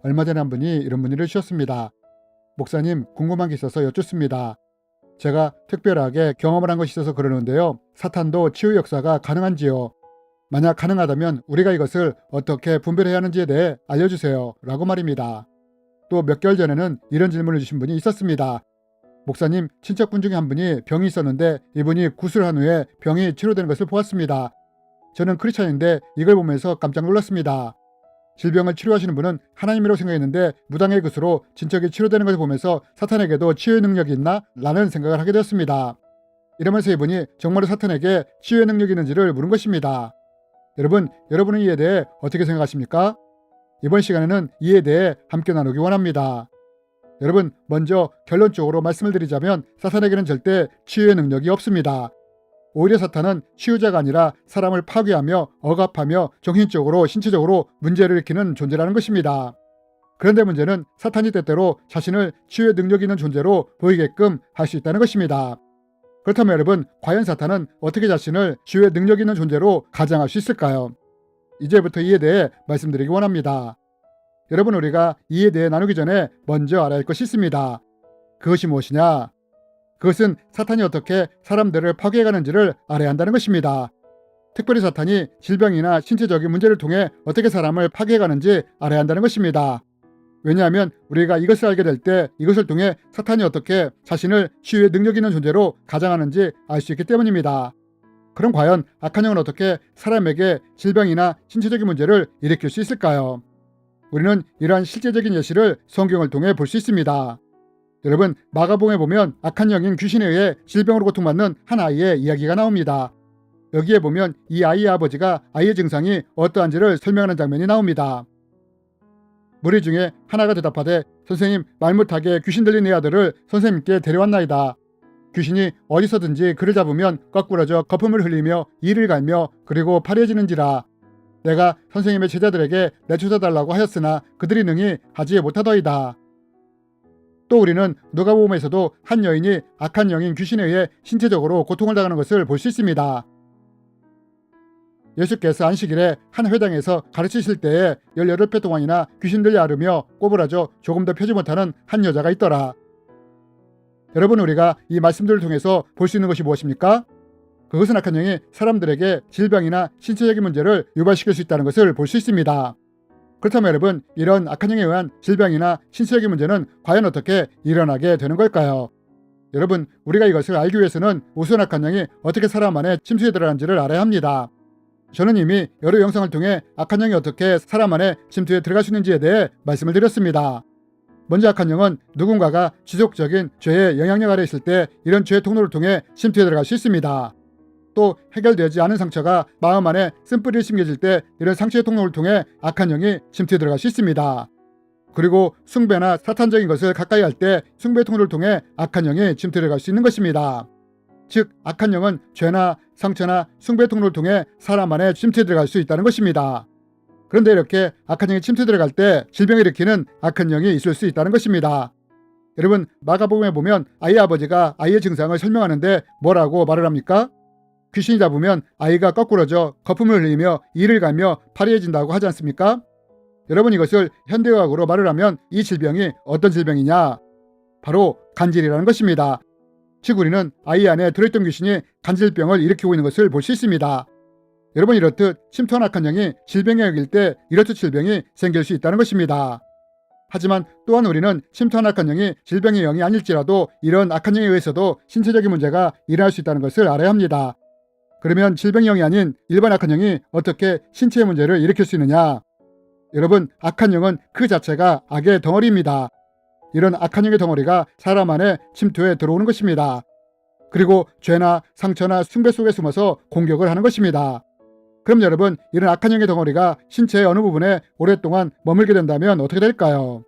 얼마 전에 한 분이 이런 문의를 주셨습니다. 목사님, 궁금한 게 있어서 여쭙습니다. 제가 특별하게 경험을 한 것이 있어서 그러는데요. 사탄도 치유 역사가 가능한지요? 만약 가능하다면 우리가 이것을 어떻게 분별해야 하는지에 대해 알려주세요. 라고 말입니다. 또 몇 개월 전에는 이런 질문을 주신 분이 있었습니다. 목사님, 친척분 중에 한 분이 병이 있었는데 이분이 구술한 후에 병이 치료되는 것을 보았습니다. 저는 크리스찬인데 이걸 보면서 깜짝 놀랐습니다. 질병을 치료하시는 분은 하나님이라고 생각했는데 무당의 굿으로 친척이 치료되는 것을 보면서 사탄에게도 치유의 능력이 있나? 라는 생각을 하게 되었습니다. 이러면서 이분이 정말로 사탄에게 치유의 능력이 있는지를 물은 것입니다. 여러분은 이에 대해 어떻게 생각하십니까? 이번 시간에는 이에 대해 함께 나누기 원합니다. 여러분, 먼저 결론적으로 말씀을 드리자면 사탄에게는 절대 치유의 능력이 없습니다. 오히려 사탄은 치유자가 아니라 사람을 파괴하며 억압하며 정신적으로 신체적으로 문제를 일으키는 존재라는 것입니다. 그런데 문제는 사탄이 때때로 자신을 치유의 능력이 있는 존재로 보이게끔 할 수 있다는 것입니다. 그렇다면 여러분, 과연 사탄은 어떻게 자신을 치유의 능력이 있는 존재로 가장할 수 있을까요? 이제부터 이에 대해 말씀드리기 원합니다. 여러분, 우리가 이에 대해 나누기 전에 먼저 알아야 할 것이 있습니다. 그것이 무엇이냐? 그것은 사탄이 어떻게 사람들을 파괴해가는지를 알아야 한다는 것입니다. 특별히 사탄이 질병이나 신체적인 문제를 통해 어떻게 사람을 파괴해가는지 알아야 한다는 것입니다. 왜냐하면 우리가 이것을 알게 될 때 이것을 통해 사탄이 어떻게 자신을 치유의 능력 있는 존재로 가장하는지 알 수 있기 때문입니다. 그럼 과연 악한 영은 어떻게 사람에게 질병이나 신체적인 문제를 일으킬 수 있을까요? 우리는 이러한 실제적인 예시를 성경을 통해 볼 수 있습니다. 여러분, 마가복음에 보면 악한 영인 귀신에 의해 질병으로 고통받는 한 아이의 이야기가 나옵니다. 여기에 보면 이 아이의 아버지가 아이의 증상이 어떠한지를 설명하는 장면이 나옵니다. 무리 중에 하나가 대답하되, 선생님, 말 못하게 귀신 들린 내 아들을 선생님께 데려왔나이다. 귀신이 어디서든지 그를 잡으면 거꾸러져 거품을 흘리며 이를 갈며 그리고 파래지는지라. 내가 선생님의 제자들에게 내쫓아달라고 하였으나 그들이 능히 하지 못하더이다. 또 우리는 누가복음에서도 한 여인이 악한 영인 귀신에 의해 신체적으로 고통을 당하는 것을 볼 수 있습니다. 예수께서 안식일에 한 회당에서 가르치실 때에 18회 동안이나 귀신들이 앓으며 꼬부라져 조금 더 펴지 못하는 한 여자가 있더라. 여러분, 우리가 이 말씀들을 통해서 볼 수 있는 것이 무엇입니까? 그것은 악한 영이 사람들에게 질병이나 신체적인 문제를 유발시킬 수 있다는 것을 볼 수 있습니다. 그렇다면 여러분, 이런 악한 영에 의한 질병이나 신체적인 문제는 과연 어떻게 일어나게 되는 걸까요? 여러분, 우리가 이것을 알기 위해서는 우선 악한 영이 어떻게 사람 안에 침투해 들어가는지를 알아야 합니다. 저는 이미 여러 영상을 통해 악한 영이 어떻게 사람 안에 침투해 들어갈 수 있는지에 대해 말씀을 드렸습니다. 먼저 악한 영은 누군가가 지속적인 죄의 영향력 아래 있을 때 이런 죄의 통로를 통해 침투해 들어갈 수 있습니다. 또 해결되지 않은 상처가 마음 안에 쓴뿌리를 심겨질 때 이런 상처의 통로를 통해 악한 영이 침투해 들어갈 수 있습니다. 그리고 숭배나 사탄적인 것을 가까이 할 때 숭배의 통로를 통해 악한 영이 침투해 들어갈 수 있는 것입니다. 즉, 악한 영은 죄나 상처나 숭배의 통로를 통해 사람 안에 침투해 들어갈 수 있다는 것입니다. 그런데 이렇게 악한 영이 침투해 들어갈 때 질병을 일으키는 악한 영이 있을 수 있다는 것입니다. 여러분, 마가복음에 보면 아이의 아버지가 아이의 증상을 설명하는데 뭐라고 말을 합니까? 귀신이 잡으면 아이가 거꾸러져 거품을 흘리며 이를 갈며 파리해진다고 하지 않습니까? 여러분, 이것을 현대의학으로 말을 하면 이 질병이 어떤 질병이냐? 바로 간질이라는 것입니다. 즉, 우리는 아이 안에 들어있던 귀신이 간질병을 일으키고 있는 것을 볼 수 있습니다. 여러분, 이렇듯 침투한 악한 영이 질병에 여길 때 이렇듯 질병이 생길 수 있다는 것입니다. 하지만 또한 우리는 침투한 악한 영이 질병의 영이 아닐지라도 이런 악한 영에 의해서도 신체적인 문제가 일어날 수 있다는 것을 알아야 합니다. 그러면 질병의 영이 아닌 일반 악한 영이 어떻게 신체의 문제를 일으킬 수 있느냐? 여러분, 악한 영은 그 자체가 악의 덩어리입니다. 이런 악한 영의 덩어리가 사람 안에 침투해 들어오는 것입니다. 그리고 죄나 상처나 숭배 속에 숨어서 공격을 하는 것입니다. 그럼 여러분, 이런 악한 영의 덩어리가 신체의 어느 부분에 오랫동안 머물게 된다면 어떻게 될까요?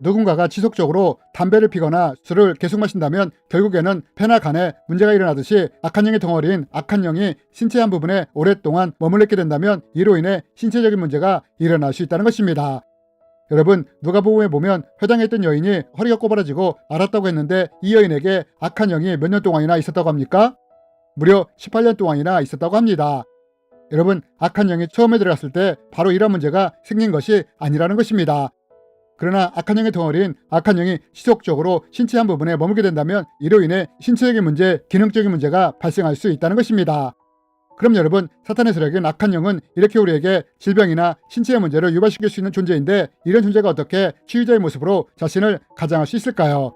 누군가가 지속적으로 담배를 피거나 술을 계속 마신다면 결국에는 폐나 간에 문제가 일어나듯이 악한 영의 덩어리인 악한 영이 신체의 한 부분에 오랫동안 머물게 된다면 이로 인해 신체적인 문제가 일어날 수 있다는 것입니다. 여러분, 누가복음에 보면 회당에 있던 여인이 허리가 꼬부라지고 앓았다고 했는데 이 여인에게 악한 영이 몇 년 동안이나 있었다고 합니까? 무려 18년 동안이나 있었다고 합니다. 여러분, 악한 영이 처음에 들어갔을 때 바로 이런 문제가 생긴 것이 아니라는 것입니다. 그러나 악한 영의 덩어리인 악한 영이 지속적으로 신체 한 부분에 머물게 된다면 이로 인해 신체적인 문제, 기능적인 문제가 발생할 수 있다는 것입니다. 그럼 여러분, 사탄의 세력인 악한 영은 이렇게 우리에게 질병이나 신체의 문제를 유발시킬 수 있는 존재인데 이런 존재가 어떻게 치유자의 모습으로 자신을 가장할 수 있을까요?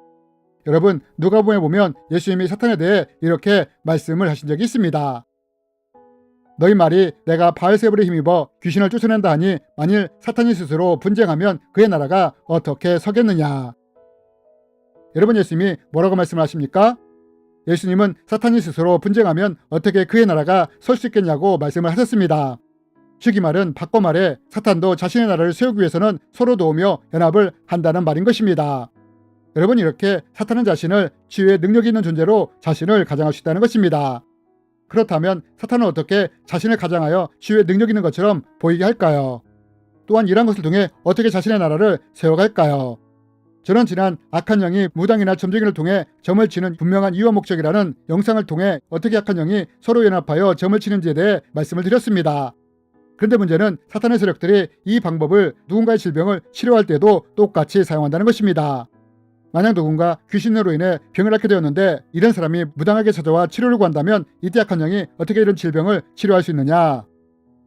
여러분, 누가복음에 보면 예수님이 사탄에 대해 이렇게 말씀을 하신 적이 있습니다. 너희 말이 내가 바알세불에 힘입어 귀신을 쫓아낸다 하니 만일 사탄이 스스로 분쟁하면 그의 나라가 어떻게 서겠느냐. 여러분, 예수님이 뭐라고 말씀하십니까? 예수님은 사탄이 스스로 분쟁하면 어떻게 그의 나라가 설 수 있겠냐고 말씀을 하셨습니다. 즉 이 말은 바꿔 말해 사탄도 자신의 나라를 세우기 위해서는 서로 도우며 연합을 한다는 말인 것입니다. 여러분, 이렇게 사탄은 자신을 치유의 능력이 있는 존재로 자신을 가장할 수 있다는 것입니다. 그렇다면 사탄은 어떻게 자신을 가장하여 치유의 능력 있는 것처럼 보이게 할까요? 또한 이러한 것을 통해 어떻게 자신의 나라를 세워갈까요? 저는 지난 악한 영이 무당이나 점쟁이를 통해 점을 치는 분명한 이유와 목적이라는 영상을 통해 어떻게 악한 영이 서로 연합하여 점을 치는지에 대해 말씀을 드렸습니다. 그런데 문제는 사탄의 세력들이 이 방법을 누군가의 질병을 치료할 때도 똑같이 사용한다는 것입니다. 만약 누군가 귀신으로 인해 병을 앓게 되었는데 이런 사람이 무당에게 찾아와 치료를 구한다면 이때 악한 영이 어떻게 이런 질병을 치료할 수 있느냐?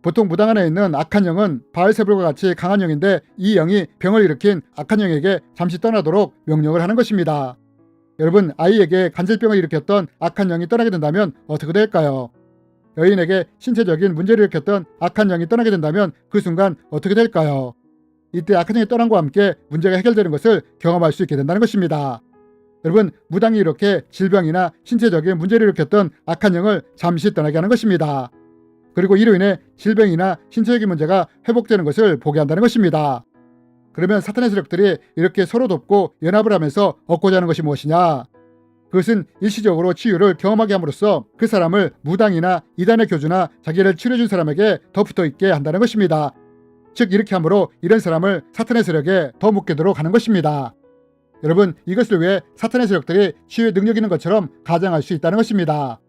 보통 무당 안에 있는 악한 영은 바알세불과 같이 강한 영인데 이 영이 병을 일으킨 악한 영에게 잠시 떠나도록 명령을 하는 것입니다. 여러분, 아이에게 간질병을 일으켰던 악한 영이 떠나게 된다면 어떻게 될까요? 여인에게 신체적인 문제를 일으켰던 악한 영이 떠나게 된다면 그 순간 어떻게 될까요? 이때 악한 영이 떠남과 함께 문제가 해결되는 것을 경험할 수 있게 된다는 것입니다. 여러분, 무당이 이렇게 질병이나 신체적인 문제를 일으켰던 악한 영을 잠시 떠나게 하는 것입니다. 그리고 이로 인해 질병이나 신체적인 문제가 회복되는 것을 보게 한다는 것입니다. 그러면 사탄의 세력들이 이렇게 서로 돕고 연합을 하면서 얻고자 하는 것이 무엇이냐? 그것은 일시적으로 치유를 경험하게 함으로써 그 사람을 무당이나 이단의 교주나 자기를 치료해준 사람에게 더 붙어있게 한다는 것입니다. 즉 이렇게 함으로 이런 사람을 사탄의 세력에 더 묶이도록 하는 것입니다. 여러분, 이것을 위해 사탄의 세력들이 치유의 능력 있는 것처럼 가장할 수 있다는 것입니다.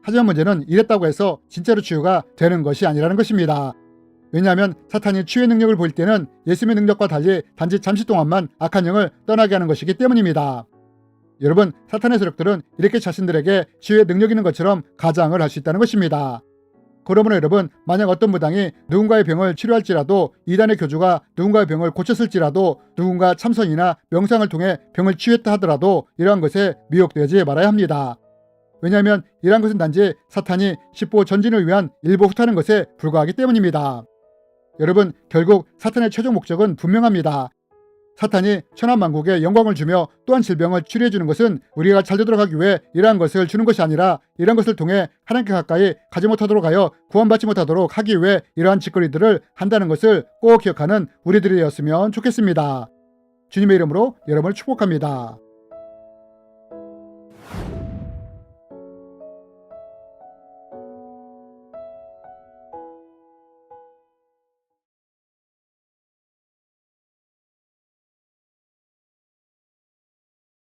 하지만 문제는 이랬다고 해서 진짜로 치유가 되는 것이 아니라는 것입니다. 왜냐하면 사탄이 치유의 능력을 보일 때는 예수님의 능력과 달리 단지 잠시 동안만 악한 영을 떠나게 하는 것이기 때문입니다. 여러분, 사탄의 세력들은 이렇게 자신들에게 치유의 능력 있는 것처럼 가장을 할 수 있다는 것입니다. 그러므로 여러분, 만약 어떤 무당이 누군가의 병을 치료할지라도 이단의 교주가 누군가의 병을 고쳤을지라도 누군가 참선이나 명상을 통해 병을 치유했다 하더라도 이러한 것에 미혹되지 말아야 합니다. 왜냐하면 이러한 것은 단지 사탄이 십보 전진을 위한 일보 후퇴하는 것에 불과하기 때문입니다. 여러분, 결국 사탄의 최종 목적은 분명합니다. 사탄이 천하만국에 영광을 주며 또한 질병을 치료해 주는 것은 우리가 잘 되도록 하기 위해 이러한 것을 주는 것이 아니라 이러한 것을 통해 하나님께 가까이 가지 못하도록 하여 구원받지 못하도록 하기 위해 이러한 짓거리들을 한다는 것을 꼭 기억하는 우리들이었으면 좋겠습니다. 주님의 이름으로 여러분을 축복합니다.